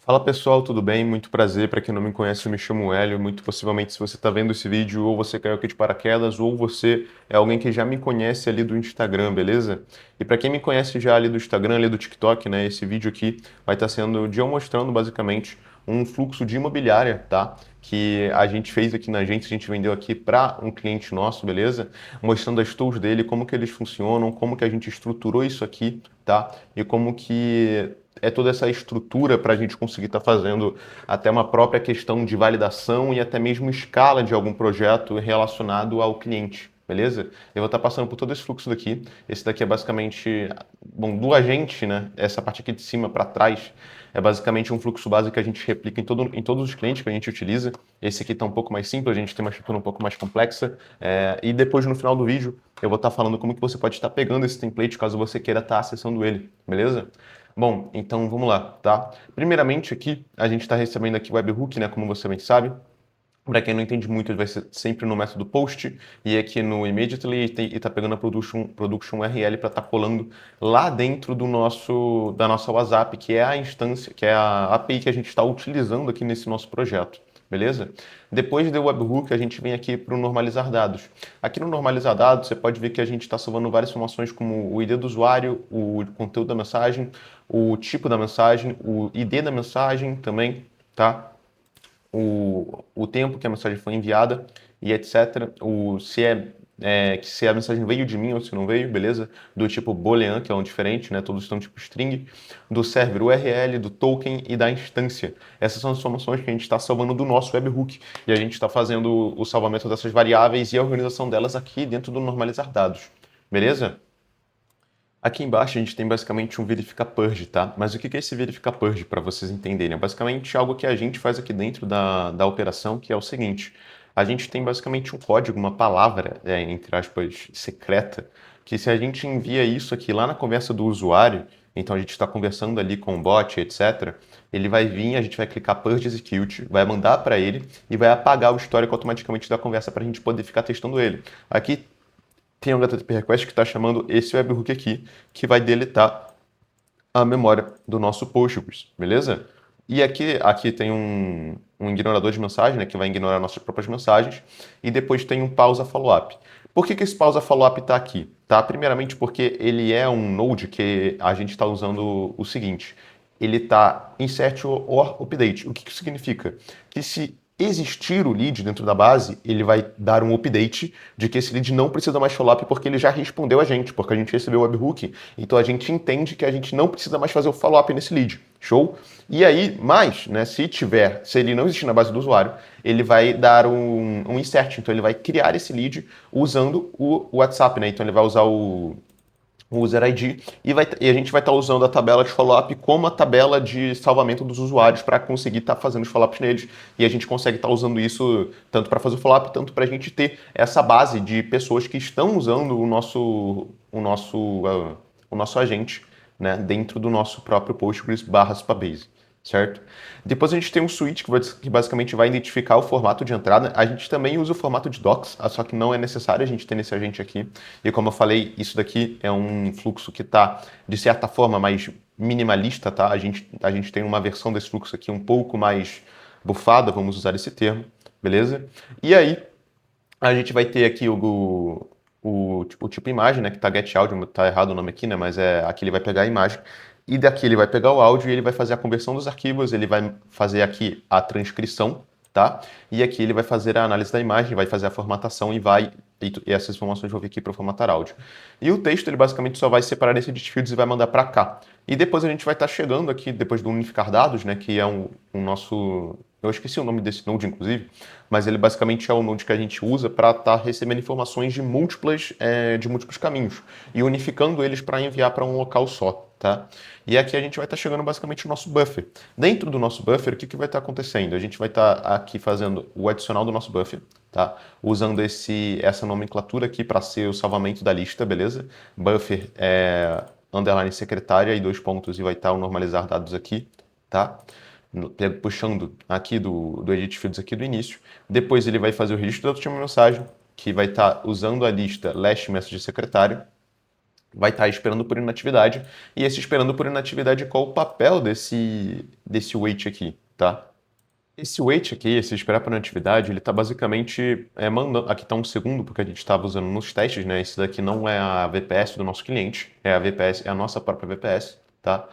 Fala pessoal, tudo bem? Muito prazer. Para quem não me conhece, eu me chamo Hélio. Muito possivelmente, se você está vendo esse vídeo, ou você caiu aqui de paraquedas, ou você é alguém que já me conhece ali do Instagram, beleza? E para quem me conhece já ali do Instagram, ali do TikTok, né? Esse vídeo aqui vai estar sendo de eu mostrando basicamente um fluxo de imobiliária, tá? Que a gente fez aqui na agência, a gente vendeu aqui para um cliente nosso, beleza? Mostrando as tools dele, como que eles funcionam, como que a gente estruturou isso aqui, tá? E como que é toda essa estrutura para a gente conseguir estar fazendo até uma própria questão de validação e até mesmo escala de algum projeto relacionado ao cliente, beleza? Eu vou estar passando por todo esse fluxo daqui. Esse daqui é basicamente, bom, do agente, né? Essa parte aqui de cima para trás é basicamente um fluxo base que a gente replica em todos os clientes que a gente utiliza. Esse aqui está um pouco mais simples, a gente tem uma estrutura um pouco mais complexa. E depois, no final do vídeo, eu vou estar falando como que você pode estar pegando esse template caso você queira estar acessando ele, beleza? Bom, então vamos lá, tá? Primeiramente aqui, a gente está recebendo aqui o webhook, né, como você bem sabe. Para quem não entende muito, ele vai ser sempre no método post e aqui no immediately e tá pegando a production URL para estar colando lá dentro da nossa WhatsApp, que é a instância, que é a API que a gente está utilizando aqui nesse nosso projeto. Beleza? Depois do webhook, a gente vem aqui para o normalizar dados. Aqui no normalizar dados, você pode ver que a gente está salvando várias informações como o ID do usuário, o conteúdo da mensagem, o tipo da mensagem, o ID da mensagem também, tá? O tempo que a mensagem foi enviada e etc. Se a mensagem veio de mim ou se não veio, beleza? Do tipo boolean, que é um diferente, né? Todos estão tipo string, do server URL, do token e da instância. Essas são as informações que a gente está salvando do nosso webhook e a gente está fazendo o salvamento dessas variáveis e a organização delas aqui dentro do normalizar dados, beleza? Aqui embaixo a gente tem basicamente um verifica purge, tá? Mas o que é esse verifica purge, para vocês entenderem? É basicamente algo que a gente faz aqui dentro da operação, que é o seguinte: a gente tem basicamente um código, uma palavra, entre aspas, secreta, que se a gente envia isso aqui lá na conversa do usuário, então a gente está conversando ali com o bot, etc., ele vai vir, a gente vai clicar Purge Execute, vai mandar para ele e vai apagar o histórico automaticamente da conversa para a gente poder ficar testando ele. Aqui tem um HTTP request que está chamando esse webhook aqui, que vai deletar a memória do nosso Postgres, beleza? E aqui tem um ignorador de mensagem, né, que vai ignorar nossas próprias mensagens, e depois tem um pausa follow-up. Por que esse pausa follow-up está aqui? Tá? Primeiramente porque ele é um node que a gente está usando o seguinte, ele está insert or update. O que isso significa? Que se existir o lead dentro da base, ele vai dar um update de que esse lead não precisa mais follow-up porque ele já respondeu a gente, porque a gente recebeu o webhook, então a gente entende que a gente não precisa mais fazer o follow-up nesse lead. Show? E aí, mas, né, se ele não existir na base do usuário, ele vai dar um insert, então ele vai criar esse lead usando o WhatsApp, né? Então ele vai usar o user ID e a gente vai estar usando a tabela de follow-up como a tabela de salvamento dos usuários para conseguir estar fazendo os follow-ups neles. E a gente consegue estar usando isso tanto para fazer o follow-up, tanto para a gente ter essa base de pessoas que estão usando o nosso agente, né, dentro do nosso próprio Postgres barra Supabase, certo? Depois a gente tem um switch que basicamente vai identificar o formato de entrada. A gente também usa o formato de docs, só que não é necessário a gente ter nesse agente aqui. E como eu falei, isso daqui é um fluxo que está, de certa forma, mais minimalista, tá? A gente tem uma versão desse fluxo aqui um pouco mais bufada, vamos usar esse termo, beleza? E aí, a gente vai ter aqui o tipo imagem, né? Que tá get áudio, tá errado o nome aqui, né? Mas aqui ele vai pegar a imagem. E daqui ele vai pegar o áudio e ele vai fazer a conversão dos arquivos, ele vai fazer aqui a transcrição, tá? E aqui ele vai fazer a análise da imagem, vai fazer a formatação e essas informações vão vir aqui para o formatar áudio. E o texto ele basicamente só vai separar esse fields e vai mandar para cá. E depois a gente vai estar chegando aqui, depois do unificar dados, né? Que é um nosso. Eu esqueci o nome desse node, inclusive, mas ele basicamente é o node que a gente usa para estar recebendo informações de múltiplos caminhos e unificando eles para enviar para um local só, tá? E aqui a gente vai estar chegando basicamente no nosso buffer. Dentro do nosso buffer, o que vai estar acontecendo? A gente vai estar aqui fazendo o adicional do nosso buffer, tá? Usando essa nomenclatura aqui para ser o salvamento da lista, beleza? Buffer é underline secretária e dois pontos e vai estar o normalizar dados aqui, tá? Puxando aqui do edit fields aqui do início. Depois ele vai fazer o registro da última mensagem, que vai estar usando a lista last message secretário. vai estar esperando por inatividade. E esse esperando por inatividade, qual o papel desse wait aqui, tá? Esse wait aqui, esse esperar por inatividade, ele está basicamente mandando. Aqui está um segundo, porque a gente estava usando nos testes, né? Esse daqui não é a VPS do nosso cliente, é a VPS, é a nossa própria VPS, tá?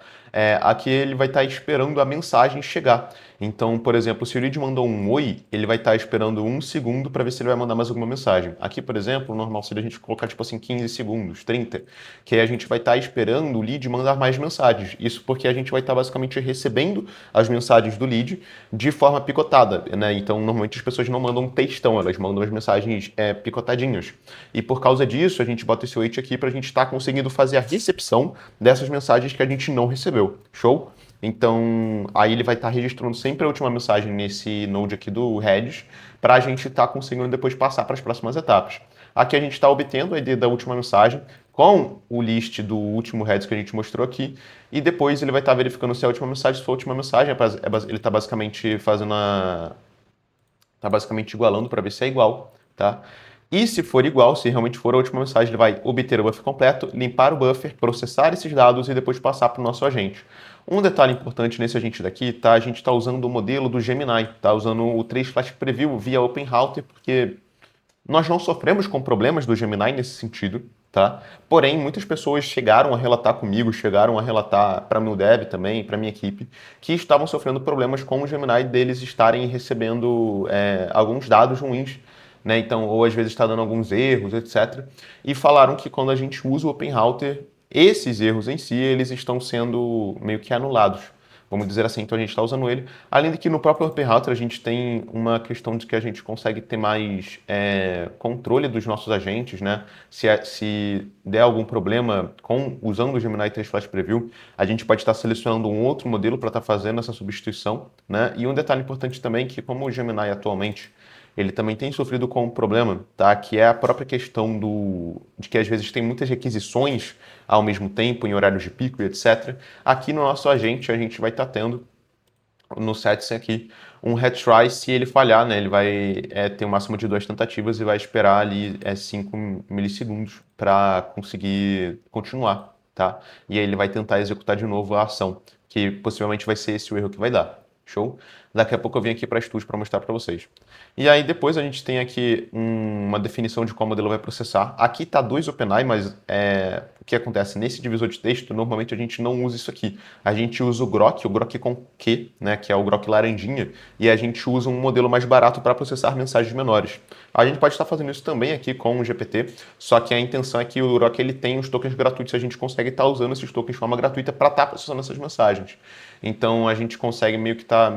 Aqui ele vai estar esperando a mensagem chegar. Então, por exemplo, se o lead mandou um oi, ele vai estar esperando um segundo para ver se ele vai mandar mais alguma mensagem. Aqui, por exemplo, o normal seria a gente colocar tipo assim 15 segundos, 30, que aí a gente vai estar esperando o lead mandar mais mensagens. Isso porque a gente vai estar basicamente recebendo as mensagens do lead de forma picotada, né? Então, normalmente as pessoas não mandam um textão, elas mandam as mensagens picotadinhas. E por causa disso, a gente bota esse wait aqui para a gente estar conseguindo fazer a recepção dessas mensagens que a gente não recebeu. Show? Então, aí ele vai estar registrando sempre a última mensagem nesse node aqui do Redis, para a gente estar conseguindo depois passar para as próximas etapas. Aqui a gente está obtendo a ID da última mensagem com o list do último Redis que a gente mostrou aqui, e depois ele vai estar verificando se é a última mensagem, se for a última mensagem, ele está basicamente fazendo a... Está basicamente igualando para ver se é igual, tá? E se for igual, se realmente for a última mensagem, ele vai obter o buffer completo, limpar o buffer, processar esses dados e depois passar para o nosso agente. Um detalhe importante nesse agente daqui, tá? A gente está usando o modelo do Gemini, tá? Usando o 3 Flash Preview via OpenRouter, porque nós não sofremos com problemas do Gemini nesse sentido, tá? Porém, muitas pessoas chegaram a relatar comigo, chegaram a relatar para meu dev também, para minha equipe, que estavam sofrendo problemas com o Gemini deles estarem recebendo alguns dados ruins, né? Então, ou às vezes está dando alguns erros, etc. E falaram que quando a gente usa o OpenRouter, esses erros em si, eles estão sendo meio que anulados. Vamos dizer assim, então a gente está usando ele. Além de que no próprio OpenRouter a gente tem uma questão de que a gente consegue ter mais controle dos nossos agentes, né? Se der algum problema usando o Gemini 3 Flash Preview, a gente pode estar selecionando um outro modelo para estar fazendo essa substituição, né? E um detalhe importante também é que como o Gemini atualmente ele também tem sofrido com um problema, tá? Que é a própria questão de que às vezes tem muitas requisições ao mesmo tempo, em horários de pico e etc. Aqui no nosso agente, a gente vai estar tendo no settings aqui um retry. Se ele falhar, né? Ele vai ter um máximo de 2 tentativas e vai esperar ali 5 milissegundos para conseguir continuar, tá? E aí ele vai tentar executar de novo a ação, que possivelmente vai ser esse o erro que vai dar. Show? Daqui a pouco eu venho aqui para estúdio para mostrar para vocês. E aí depois a gente tem aqui uma definição de qual modelo vai processar. Aqui está 2 OpenAI, mas o que acontece? Nesse divisor de texto, normalmente a gente não usa isso aqui. A gente usa o Grok com Q, né, que é o Grok laranjinha, e a gente usa um modelo mais barato para processar mensagens menores. A gente pode estar fazendo isso também aqui com o GPT, só que a intenção é que o Grok ele tem os tokens gratuitos, a gente consegue estar usando esses tokens de forma gratuita para estar processando essas mensagens. Então a gente consegue meio que estar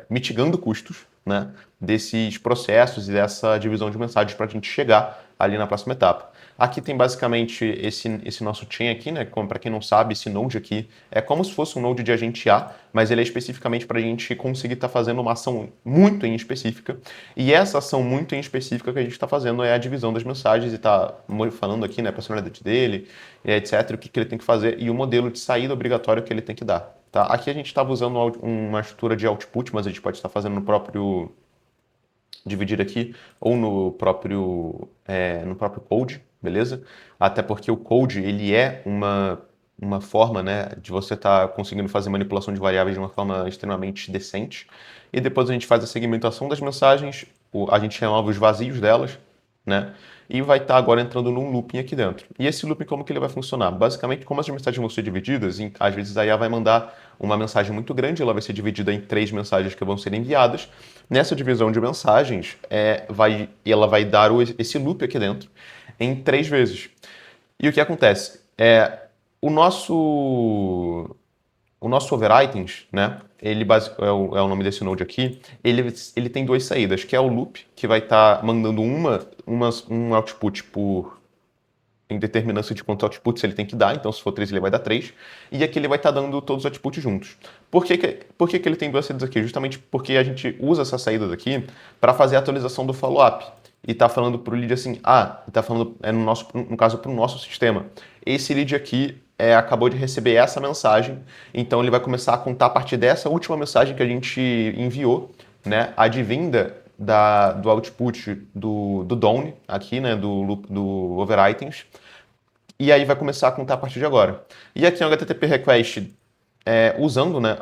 mitigando custos, né, desses processos e dessa divisão de mensagens para a gente chegar ali na próxima etapa. Aqui tem basicamente esse nosso chain aqui, né? Para quem não sabe, esse node aqui é como se fosse um node de agente A, mas ele é especificamente para a gente conseguir estar fazendo uma ação muito em específica. E essa ação muito em específica que a gente está fazendo é a divisão das mensagens e está falando aqui, né, a personalidade dele, etc., o que ele tem que fazer e o modelo de saída obrigatório que ele tem que dar. Tá? Aqui a gente estava usando uma estrutura de output, mas a gente pode estar fazendo no próprio dividir aqui ou no próprio code, beleza? Até porque o code ele é uma forma, né, de você estar conseguindo fazer manipulação de variáveis de uma forma extremamente decente. E depois a gente faz a segmentação das mensagens, a gente remove os vazios delas, né? E vai estar agora entrando num looping aqui dentro. E esse looping, como que ele vai funcionar? Basicamente, como as mensagens vão ser divididas, às vezes a IA vai mandar uma mensagem muito grande, ela vai ser dividida em 3 mensagens que vão ser enviadas. Nessa divisão de mensagens, ela vai dar esse loop aqui dentro em 3 vezes. E o que acontece? O nosso overitings, né? Ele é o nome desse node aqui. Ele tem 2 saídas, que é o loop, que vai estar mandando um output por em determinância de quantos outputs ele tem que dar. Então, se for 3, ele vai dar 3. E aqui ele vai estar dando todos os outputs juntos. Por que ele tem 2 saídas aqui? Justamente porque a gente usa essa saída daqui para fazer a atualização do follow-up. E está falando para o lead assim, está falando, no caso, para o nosso sistema. Esse lead aqui acabou de receber essa mensagem, então ele vai começar a contar a partir dessa última mensagem que a gente enviou, né, advinda do output do Done, aqui, né, do overItems, e aí vai começar a contar a partir de agora. E aqui no HTTP Request, usando, né,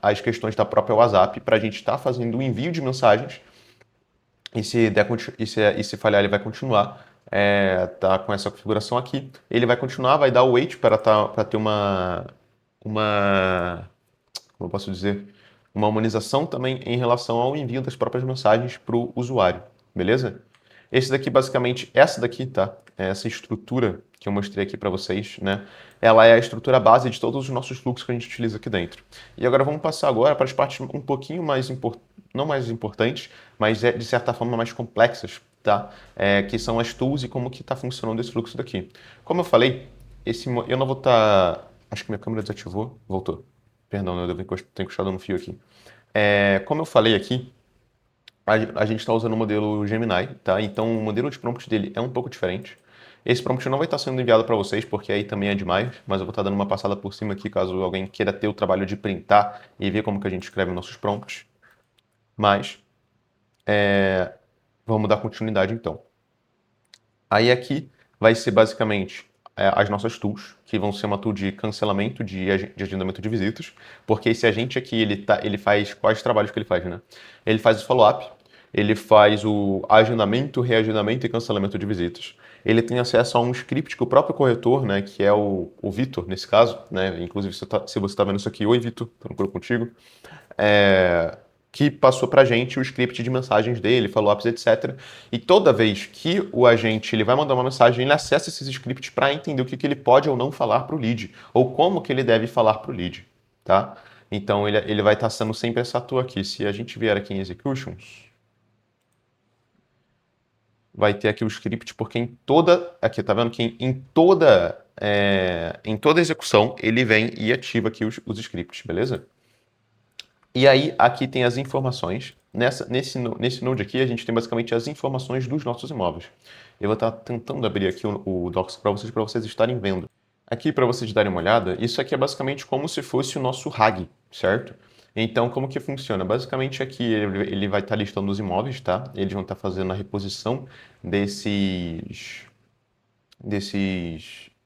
as questões da própria WhatsApp para a gente estar fazendo o envio de mensagens, e se falhar ele vai continuar, tá com essa configuração aqui. Ele vai continuar, vai dar o wait para ter uma, como eu posso dizer, uma harmonização também em relação ao envio das próprias mensagens para o usuário, beleza? Esse daqui, basicamente, essa daqui, tá? Essa estrutura que eu mostrei aqui para vocês, né? Ela é a estrutura base de todos os nossos fluxos que a gente utiliza aqui dentro. E agora vamos passar agora para as partes um pouquinho mais não mais importantes, mas de certa forma mais complexas, tá? Que são as tools e como que está funcionando esse fluxo daqui. Como eu falei, eu não vou estar... Acho que minha câmera desativou. Voltou. Perdão, eu devo ter encostado no fio aqui. Como eu falei aqui, a gente está usando o modelo Gemini, tá? Então o modelo de prompt dele é um pouco diferente. Esse prompt não vai estar sendo enviado para vocês, porque aí também é demais, mas eu vou estar dando uma passada por cima aqui, caso alguém queira ter o trabalho de printar e ver como que a gente escreve nossos prompts. Mas, vamos dar continuidade então. Aí aqui vai ser basicamente as nossas tools, que vão ser uma tool de cancelamento de agendamento de visitas, porque esse agente aqui, ele faz quais trabalhos que ele faz, né? Ele faz o follow-up, ele faz o agendamento, reagendamento e cancelamento de visitas. Ele tem acesso a um script que o próprio corretor, né, que é o Vitor, nesse caso, né, inclusive se você está vendo isso aqui, oi Vitor, tranquilo contigo, que passou para a gente o script de mensagens dele, follow-ups, etc. E toda vez que o agente ele vai mandar uma mensagem, ele acessa esses scripts para entender o que ele pode ou não falar para o lead, ou como que ele deve falar para o lead, tá? Então ele vai estar sendo sempre essa tool aqui. Se a gente vier aqui em Executions, vai ter aqui o script, porque aqui, tá vendo que em toda execução ele vem e ativa aqui os scripts, beleza? E aí, aqui tem as informações. Nesse node aqui, a gente tem basicamente as informações dos nossos imóveis. Eu vou estar tentando abrir aqui o Docs para vocês estarem vendo. Aqui, para vocês darem uma olhada, isso aqui é basicamente como se fosse o nosso RAG, certo? Então, como que funciona? Basicamente, aqui ele vai estar listando os imóveis, tá? Eles vão estar fazendo a reposição desses,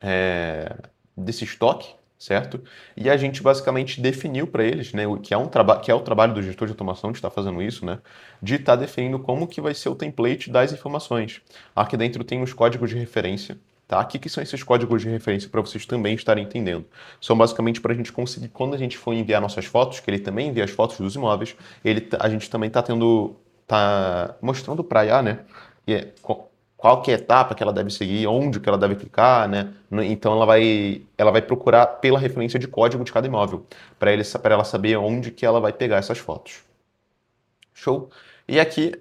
é, desse estoque, certo? E a gente basicamente definiu para eles, né, que é o trabalho do gestor de automação de estar fazendo isso, né, de estar definindo como que vai ser o template das informações. Aqui dentro tem os códigos de referência, tá? O que são esses códigos de referência para vocês também estarem entendendo? São basicamente para a gente conseguir, quando a gente for enviar nossas fotos, que ele também envia as fotos dos imóveis, a gente também tá mostrando para a IA, né, qual que é a etapa que ela deve seguir, onde que ela deve clicar, né? Então ela vai procurar pela referência de código de cada imóvel, para ela saber onde que ela vai pegar essas fotos. Show? E aqui,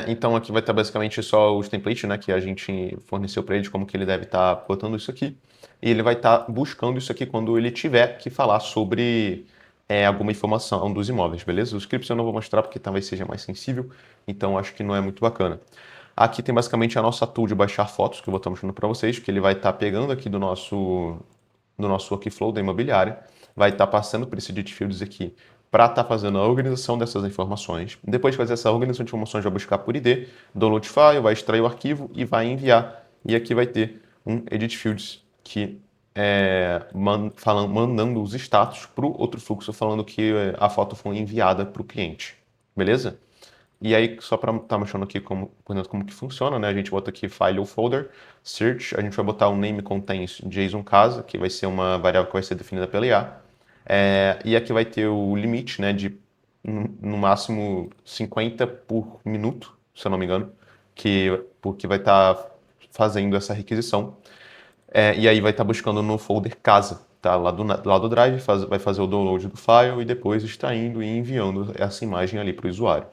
então aqui vai estar basicamente só os templates, né, que a gente forneceu para ele, de como que ele deve estar botando isso aqui. E ele vai estar buscando isso aqui quando ele tiver que falar sobre alguma informação dos imóveis, beleza? Os scripts eu não vou mostrar porque talvez seja mais sensível, então acho que não é muito bacana. Aqui tem basicamente a nossa tool de baixar fotos, que eu vou estar mostrando para vocês, que ele vai estar pegando aqui do nosso workflow da imobiliária, vai estar passando por esse edit fields aqui para estar fazendo a organização dessas informações. Depois de fazer essa organização de informações, vai buscar por ID, download file, vai extrair o arquivo e vai enviar. E aqui vai ter um edit fields que mandando os status para o outro fluxo, falando que a foto foi enviada para o cliente. Beleza? E aí, só para estar mostrando aqui como que funciona, né? A gente bota aqui file ou folder, search, a gente vai botar o name contains JSON casa, que vai ser uma variável que vai ser definida pela IA. E aqui vai ter o limite, né, de no máximo 50 por minuto, se eu não me engano, porque vai estar fazendo essa requisição. E aí vai estar buscando no folder casa, tá? Lá do Drive, vai fazer o download do file e depois extraindo e enviando essa imagem ali para o usuário.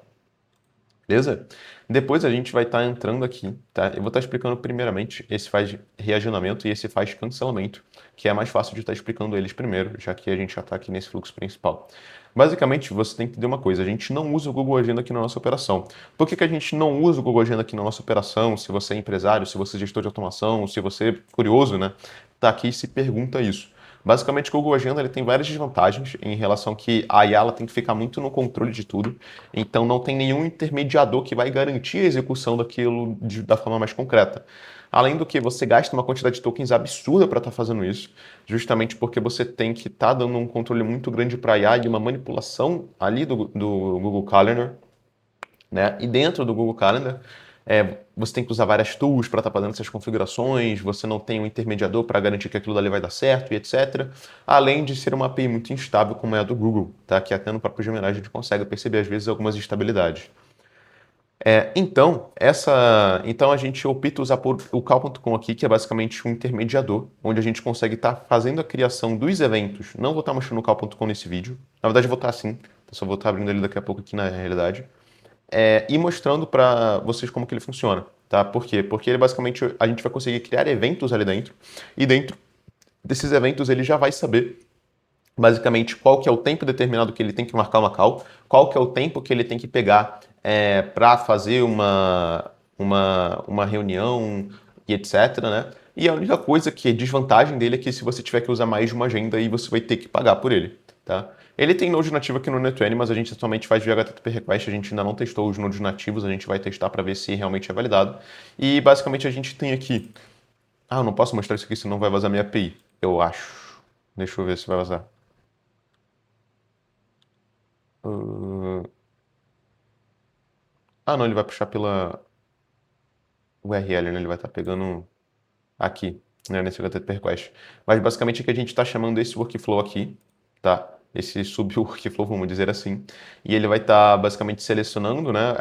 Beleza? Depois a gente vai estar entrando aqui, tá? Eu vou estar explicando primeiramente esse faz reagendamento e esse faz cancelamento, que é mais fácil de estar explicando eles primeiro, já que a gente já está aqui nesse fluxo principal. Basicamente, você tem que entender uma coisa, a gente não usa o Google Agenda aqui na nossa operação. Por que a gente não usa o Google Agenda aqui na nossa operação? Se você é empresário, se você é gestor de automação, se você é curioso, né? Tá aqui e se pergunta isso. Basicamente, o Google Agenda ele tem várias desvantagens em relação que a IA ela tem que ficar muito no controle de tudo, então não tem nenhum intermediador que vai garantir a execução daquilo da forma mais concreta. Além do que você gasta uma quantidade de tokens absurda para estar fazendo isso, justamente porque você tem que estar dando um controle muito grande para a IA e uma manipulação ali do Google Calendar, né? E dentro do Google Calendar, você tem que usar várias tools para estar fazendo essas configurações, você não tem um intermediador para garantir que aquilo dali vai dar certo e etc. Além de ser uma API muito instável como é a do Google, tá? Que até no próprio Gemini a gente consegue perceber às vezes algumas instabilidades. Então a gente opta usar por o Cal.com aqui, que é basicamente um intermediador, onde a gente consegue estar fazendo a criação dos eventos. Não vou estar mostrando o Cal.com nesse vídeo, na verdade eu vou estar sim, só vou estar abrindo ele daqui a pouco aqui na realidade. E mostrando para vocês como que ele funciona, tá? Por quê? Porque ele basicamente a gente vai conseguir criar eventos ali dentro, e dentro desses eventos ele já vai saber basicamente qual que é o tempo determinado que ele tem que marcar uma call, qual que é o tempo que ele tem que pegar para fazer uma reunião e etc, né? E a única coisa que é desvantagem dele é que se você tiver que usar mais de uma agenda, aí você vai ter que pagar por ele, tá? Ele tem Node nativo aqui no Net20, mas a gente atualmente faz via HTTP Request, a gente ainda não testou os nodes nativos, a gente vai testar para ver se realmente é validado. E basicamente a gente tem aqui... Ah, eu não posso mostrar isso aqui, senão vai vazar minha API, eu acho. Deixa eu ver se vai vazar. Ah, não, ele vai puxar pela URL, né? Ele vai estar pegando aqui, né, nesse HTTP request. Mas basicamente é que a gente está chamando esse workflow aqui, tá? Esse sub-workflow, vamos dizer assim. E ele vai estar basicamente selecionando, né,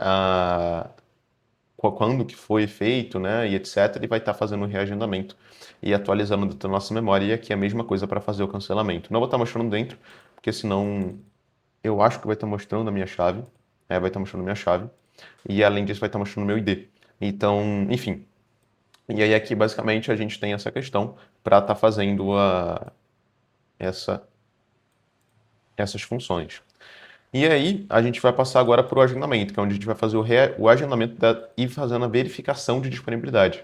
quando que foi feito, né, e etc. Ele vai estar fazendo o reagendamento e atualizando dentro da nossa memória. E aqui é a mesma coisa para fazer o cancelamento. Não vou estar mostrando dentro, porque senão eu acho que vai estar mostrando a minha chave. Vai estar mostrando a minha chave. E além disso vai estar mostrando o meu ID. Então, enfim. E aí aqui basicamente a gente tem essa questão para estar fazendo essas funções. E aí a gente vai passar agora para o agendamento, que é onde a gente vai fazer o agendamento e fazendo a verificação de disponibilidade.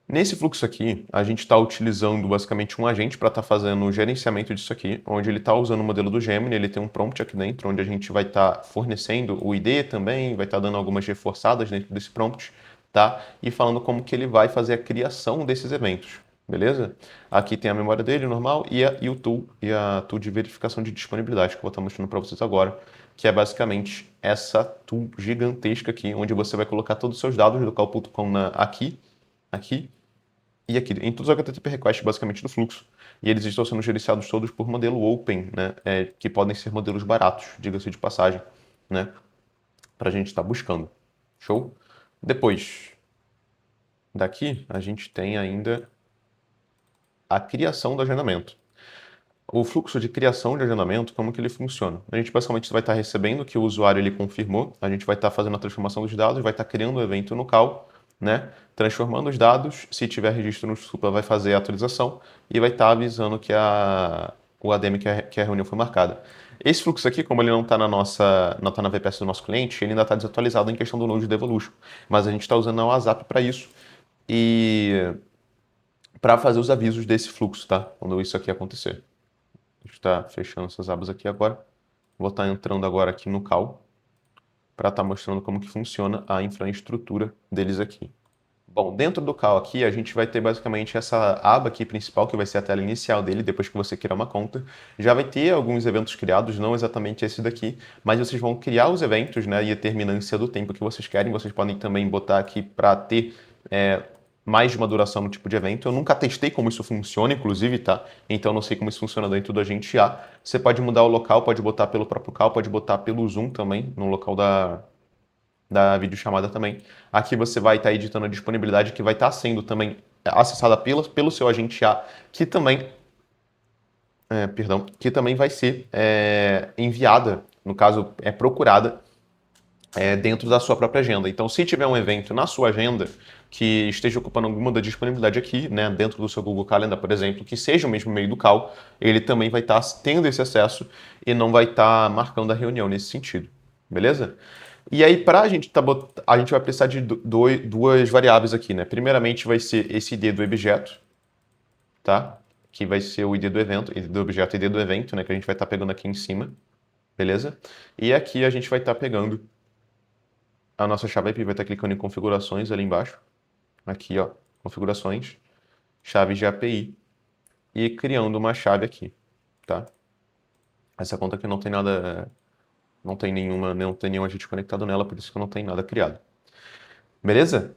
Nesse fluxo aqui, a gente está utilizando basicamente um agente para estar fazendo o gerenciamento disso aqui, onde ele está usando o modelo do Gemini, ele tem um prompt aqui dentro, onde a gente vai estar fornecendo o ID também, vai estar dando algumas reforçadas dentro desse prompt, tá? E falando como que ele vai fazer a criação desses eventos, beleza? Aqui tem a memória dele, normal, e o tool, e a tool de verificação de disponibilidade, que eu vou estar mostrando para vocês agora, que é basicamente essa tool gigantesca aqui, onde você vai colocar todos os seus dados do Cal.com aqui, e aqui, em todos os HTTP requests basicamente do fluxo. E eles estão sendo gerenciados todos por modelo open, né? Que podem ser modelos baratos, diga-se de passagem, né? Para a gente estar buscando. Show? Depois, daqui, a gente tem ainda a criação do agendamento. O fluxo de criação de agendamento, como que ele funciona? A gente basicamente vai estar recebendo que o usuário ele confirmou, a gente vai estar fazendo a transformação dos dados, vai estar criando o evento no call, né? Transformando os dados, se tiver registro no Supla, vai fazer a atualização e vai estar avisando que o ADM que a reunião foi marcada. Esse fluxo aqui, como ele não está não está na VPS do nosso cliente, ele ainda está desatualizado em questão do Node Devolution. Mas a gente está usando a WhatsApp para isso e para fazer os avisos desse fluxo, tá? Quando isso aqui acontecer. A gente está fechando essas abas aqui agora. Vou estar entrando agora aqui no Cal para estar mostrando como que funciona a infraestrutura deles aqui. Bom, dentro do Cal aqui, a gente vai ter basicamente essa aba aqui principal, que vai ser a tela inicial dele, depois que você criar uma conta. Já vai ter alguns eventos criados, não exatamente esse daqui, mas vocês vão criar os eventos, né, e a terminância do tempo que vocês querem. Vocês podem também botar aqui para ter mais de uma duração no tipo de evento. Eu nunca testei como isso funciona, inclusive, tá? Então não sei como isso funciona dentro do agente A. Você pode mudar o local, pode botar pelo próprio Cal, pode botar pelo Zoom também, no local da videochamada também. Aqui você vai estar editando a disponibilidade que vai estar sendo também acessada pelo seu agente A, que também, que também vai ser enviada, no caso, procurada dentro da sua própria agenda. Então, se tiver um evento na sua agenda que esteja ocupando alguma da disponibilidade aqui, né, dentro do seu Google Calendar, por exemplo, que seja o mesmo meio do Cal, ele também vai estar tendo esse acesso e não vai estar marcando a reunião nesse sentido, beleza? E aí, para a gente a gente vai precisar de duas variáveis aqui, né? Primeiramente vai ser esse ID do objeto, tá? que vai ser o ID do evento, ID do objeto ID do evento, né, que a gente vai estar pegando aqui em cima, beleza? E aqui a gente vai estar pegando a nossa chave IP, vai estar clicando em configurações ali embaixo, aqui ó, configurações, chaves de API, e criando uma chave aqui, tá? Essa conta aqui não tem nada, não tem nenhum agente conectado nela, por isso que não tem nada criado. Beleza?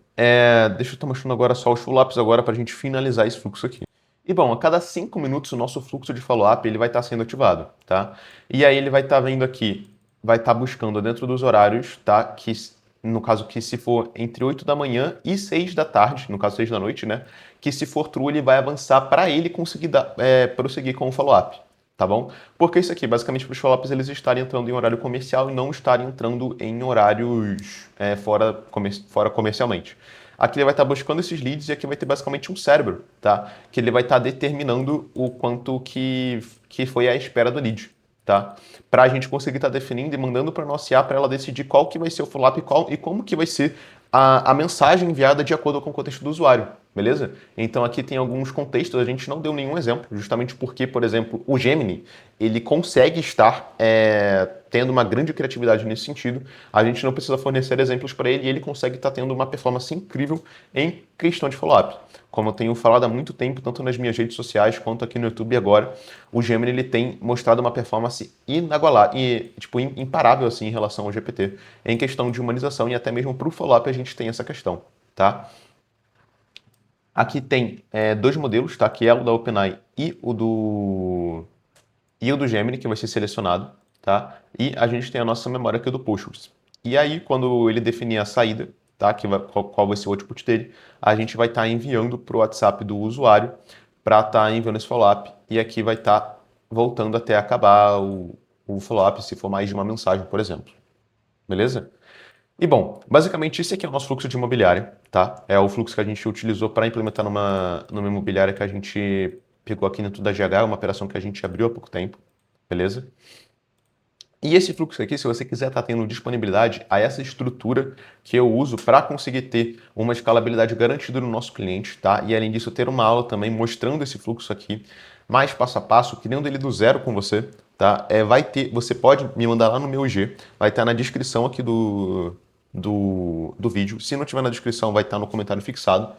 Deixa eu estar mostrando agora só os follow-ups agora para a gente finalizar esse fluxo aqui. E bom, a cada 5 minutos o nosso fluxo de follow-up ele vai estar sendo ativado, tá? E aí ele vai estar vendo aqui, vai estar buscando dentro dos horários, tá? Que no caso que se for entre 8 da manhã e 6 da tarde, no caso 6 da noite, né? Que se for true ele vai avançar para ele conseguir prosseguir com o follow-up, tá bom? Porque isso aqui, basicamente, para os follow-ups eles estarem entrando em horário comercial e não estarem entrando em horários fora comercialmente. Aqui ele vai estar buscando esses leads e aqui vai ter basicamente um cérebro, tá? Que ele vai estar determinando o quanto que foi a espera do lead, tá? Para a gente conseguir estar definindo e mandando para a nossa IA para ela decidir qual que vai ser o follow-up e como que vai ser a mensagem enviada de acordo com o contexto do usuário, beleza? Então aqui tem alguns contextos, a gente não deu nenhum exemplo, justamente porque, por exemplo, o Gemini, ele consegue estar tendo uma grande criatividade nesse sentido, a gente não precisa fornecer exemplos para ele e ele consegue estar tendo uma performance incrível em questão de follow-up. Como eu tenho falado há muito tempo, tanto nas minhas redes sociais quanto aqui no YouTube agora, o Gemini ele tem mostrado uma performance inagualável e tipo imparável assim em relação ao GPT, em questão de humanização e até mesmo para o follow-up a gente tem essa questão, tá? Aqui tem dois modelos, tá? Que é o da OpenAI e o do Gemini, que vai ser selecionado, tá? E a gente tem a nossa memória aqui do Postgres. E aí, quando ele definir a saída, tá? Qual vai ser o output dele, a gente vai estar enviando para o WhatsApp do usuário para estar enviando esse follow-up. E aqui vai estar voltando até acabar o follow-up, se for mais de uma mensagem, por exemplo. Beleza? E bom, basicamente esse aqui é o nosso fluxo de imobiliária, tá? É o fluxo que a gente utilizou para implementar numa imobiliária que a gente pegou aqui dentro da GH, uma operação que a gente abriu há pouco tempo, beleza? E esse fluxo aqui, se você quiser estar tendo disponibilidade a essa estrutura que eu uso para conseguir ter uma escalabilidade garantida no nosso cliente, tá? E além disso, ter uma aula também mostrando esse fluxo aqui, mais passo a passo, criando ele do zero com você, tá? Você pode me mandar lá no meu IG, vai estar na descrição aqui do vídeo. Se não tiver na descrição, vai estar no comentário fixado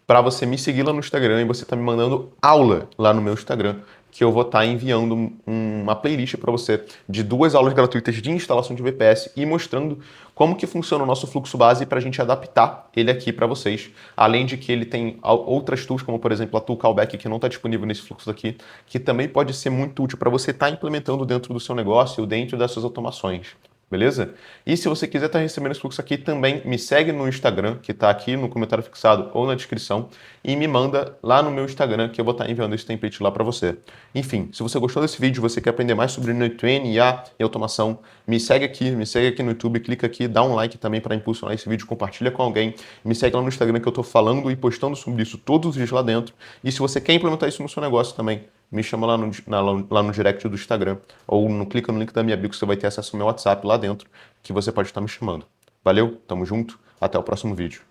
para você me seguir lá no Instagram e você tá me mandando aula lá no meu Instagram, que eu vou estar enviando uma playlist para você de 2 aulas gratuitas de instalação de VPS e mostrando como que funciona o nosso fluxo base para a gente adaptar ele aqui para vocês. Além de que ele tem outras tools, como por exemplo a tool callback, que não está disponível nesse fluxo daqui, que também pode ser muito útil para você estar implementando dentro do seu negócio ou dentro das suas automações. Beleza? E se você quiser estar recebendo esse fluxo aqui, também me segue no Instagram, que está aqui no comentário fixado ou na descrição, e me manda lá no meu Instagram, que eu vou estar enviando esse template lá para você. Enfim, se você gostou desse vídeo, você quer aprender mais sobre N8N, IA e automação, me segue aqui no YouTube, clica aqui, dá um like também para impulsionar esse vídeo, compartilha com alguém, me segue lá no Instagram que eu estou falando e postando sobre isso todos os dias lá dentro. E se você quer implementar isso no seu negócio também, me chama lá no direct do Instagram ou clica no link da minha bio que você vai ter acesso ao meu WhatsApp lá dentro, que você pode estar me chamando. Valeu, tamo junto, até o próximo vídeo.